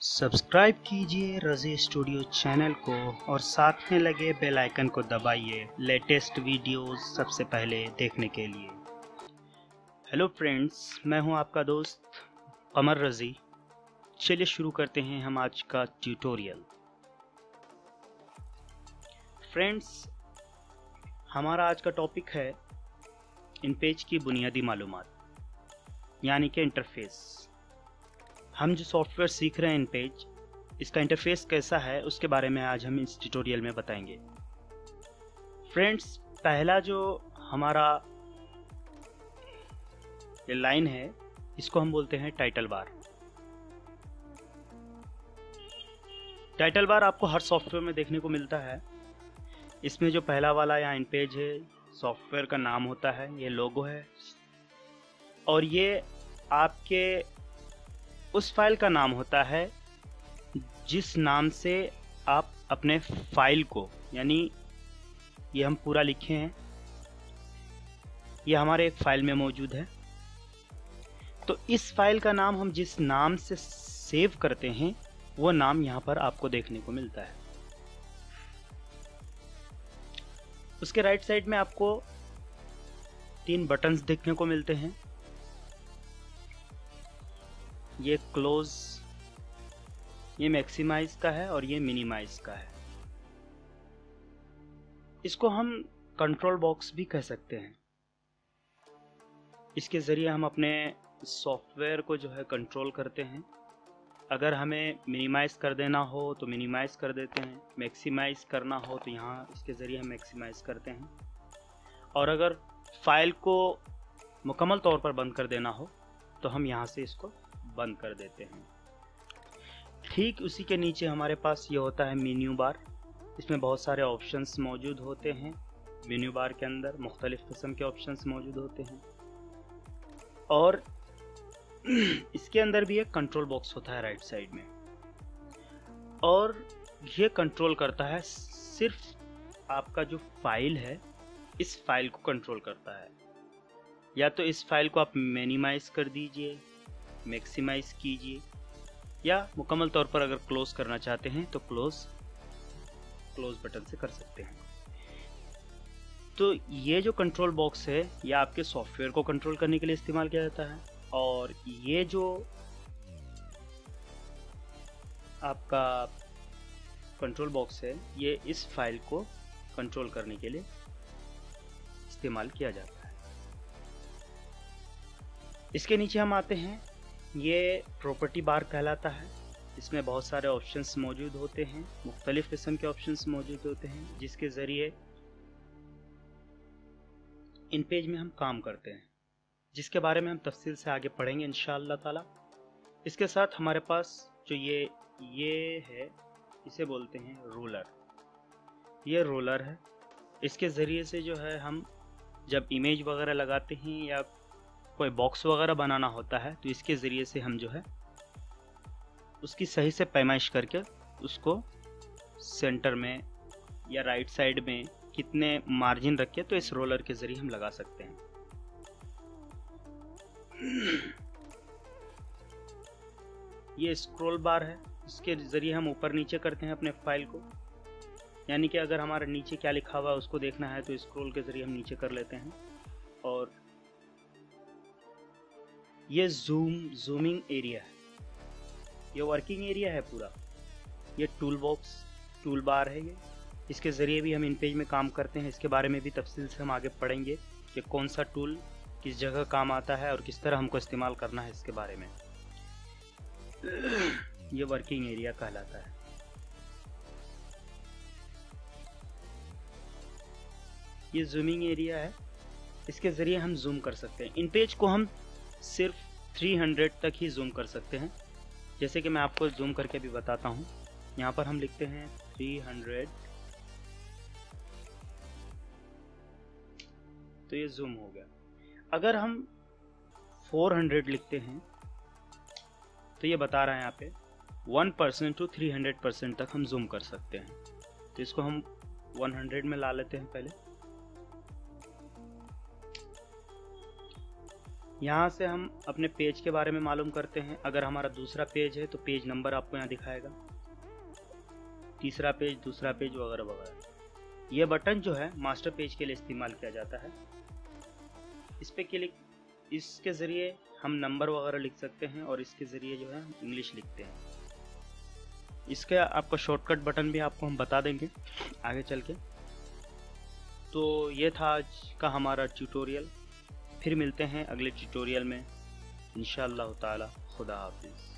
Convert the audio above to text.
Subscribe कीजिए रज़ी studio channel को और साथ में लगे बेल आइकन को दबाइए लेटेस्ट वीडियोस सबसे पहले देखने के लिए। हेलो फ्रेंड्स, मैं हूं आपका दोस्त कमर रज़ी। चलिए शुरू करते हैं हम आज का ट्यूटोरियल। फ्रेंड्स, हमारा आज का टॉपिक है इन पेज की बुनियादी मालूमात, यानी कि इंटरफेस। हम जो सॉफ्टवेयर सीख रहे हैं इन पेज, इसका इंटरफेस कैसा है उसके बारे में आज हम इस ट्यूटोरियल में बताएंगे। फ्रेंड्स, पहला जो हमारा ये लाइन है, इसको हम बोलते हैं टाइटल बार। टाइटल बार आपको हर सॉफ्टवेयर में देखने को मिलता है। इसमें जो पहला वाला यहाँ इन पेज है, सॉफ्टवेयर का नाम होता है, ये लोगो है, और ये आपके उस फाइल का नाम होता है जिस नाम से आप अपने फाइल को, यानी ये हम पूरा लिखे हैं, ये हमारे एक फाइल में मौजूद है। तो इस फाइल का नाम हम जिस नाम से सेव करते हैं वो नाम यहाँ पर आपको देखने को मिलता है। उसके राइट साइड में आपको 3 बटन्स देखने को मिलते हैं। ये क्लोज, ये मैक्सिमाइज का है और ये मिनिमाइज का है। इसको हम कंट्रोल बॉक्स भी कह सकते हैं। इसके ज़रिए हम अपने सॉफ्टवेयर को जो है कंट्रोल करते हैं। अगर हमें मिनिमाइज कर देना हो तो मिनिमाइज कर देते हैं, मैक्सिमाइज करना हो तो यहाँ इसके ज़रिए हम मैक्सिमाइज करते हैं, और अगर फाइल को मुकम्मल तौर पर बंद कर देना हो तो हम यहाँ से इसको बंद कर देते हैं। ठीक उसी के नीचे हमारे पास ये होता है मेन्यू बार। इसमें बहुत सारे ऑप्शंस मौजूद होते हैं। मेन्यू बार के अंदर मुख्तलिफ किस्म के ऑप्शंस मौजूद होते हैं, और इसके अंदर भी एक कंट्रोल बॉक्स होता है राइट साइड में, और ये कंट्रोल करता है सिर्फ आपका जो फाइल है, इस फाइल को कंट्रोल करता है। या तो इस फाइल को आप मिनिमाइज कर दीजिए, मैक्सिमाइज कीजिए, या मुकम्मल तौर पर अगर क्लोज करना चाहते हैं तो क्लोज बटन से कर सकते हैं। तो ये जो कंट्रोल बॉक्स है, ये आपके सॉफ्टवेयर को कंट्रोल करने के लिए इस्तेमाल किया जाता है, और ये जो आपका कंट्रोल बॉक्स है, ये इस फाइल को कंट्रोल करने के लिए इस्तेमाल किया जाता है। इसके नीचे हम आते हैं, ये प्रॉपर्टी बार कहलाता है। इसमें बहुत सारे ऑप्शंस मौजूद होते हैं, मुख्तलिफ किस्म के ऑप्शंस मौजूद होते हैं, जिसके ज़रिए इन पेज में हम काम करते हैं, जिसके बारे में हम तफसील से आगे पढ़ेंगे इंशाअल्लाह ताला। इसके साथ हमारे पास जो ये है, इसे बोलते हैं रोलर। ये रोलर है। इसके ज़रिए से जो है हम जब इमेज वगैरह लगाते हैं या कोई बॉक्स वगैरह बनाना होता है, तो इसके ज़रिए से हम जो है उसकी सही से पैमाइश करके उसको सेंटर में या राइट साइड में कितने मार्जिन रखे, तो इस रोलर के ज़रिए हम लगा सकते हैं। ये स्क्रॉल बार है। इसके ज़रिए हम ऊपर नीचे करते हैं अपने फाइल को, यानी कि अगर हमारे नीचे क्या लिखा हुआ है उसको देखना है तो स्क्रॉल के ज़रिए हम नीचे कर लेते हैं। और ये जूमिंग एरिया है, ये वर्किंग एरिया है पूरा। ये टूल बार है ये। इसके ज़रिए भी हम इन पेज में काम करते हैं। इसके बारे में भी तफसील से हम आगे पढ़ेंगे कि कौन सा टूल किस जगह काम आता है और किस तरह हमको इस्तेमाल करना है इसके बारे में। ये वर्किंग एरिया कहलाता है। ये जूमिंग एरिया है। इसके ज़रिए हम जूम कर सकते हैं। इन पेज को हम सिर्फ 300 तक ही जूम कर सकते हैं। जैसे कि मैं आपको जूम करके भी बताता हूँ। यहाँ पर हम लिखते हैं 300, तो ये जूम हो गया। अगर हम 400 लिखते हैं तो ये बता रहा है यहाँ पे 1% to 300% तक हम जूम कर सकते हैं। तो इसको हम 100 में ला लेते हैं पहले। यहाँ से हम अपने पेज के बारे में मालूम करते हैं। अगर हमारा दूसरा पेज है तो पेज नंबर आपको यहाँ दिखाएगा, तीसरा पेज, दूसरा पेज वगैरह वगैरह। ये बटन जो है मास्टर पेज के लिए इस्तेमाल किया जाता है। इस पे क्लिक, इसके ज़रिए हम नंबर वगैरह लिख सकते हैं और इसके ज़रिए जो है इंग्लिश लिखते हैं। इसके आपका शॉर्टकट बटन भी आपको हम बता देंगे आगे चल के। तो ये था आज का हमारा ट्यूटोरियल। फिर मिलते हैं अगले ट्यूटोरियल में इंशाअल्लाह ताला। खुदा हाफिज़।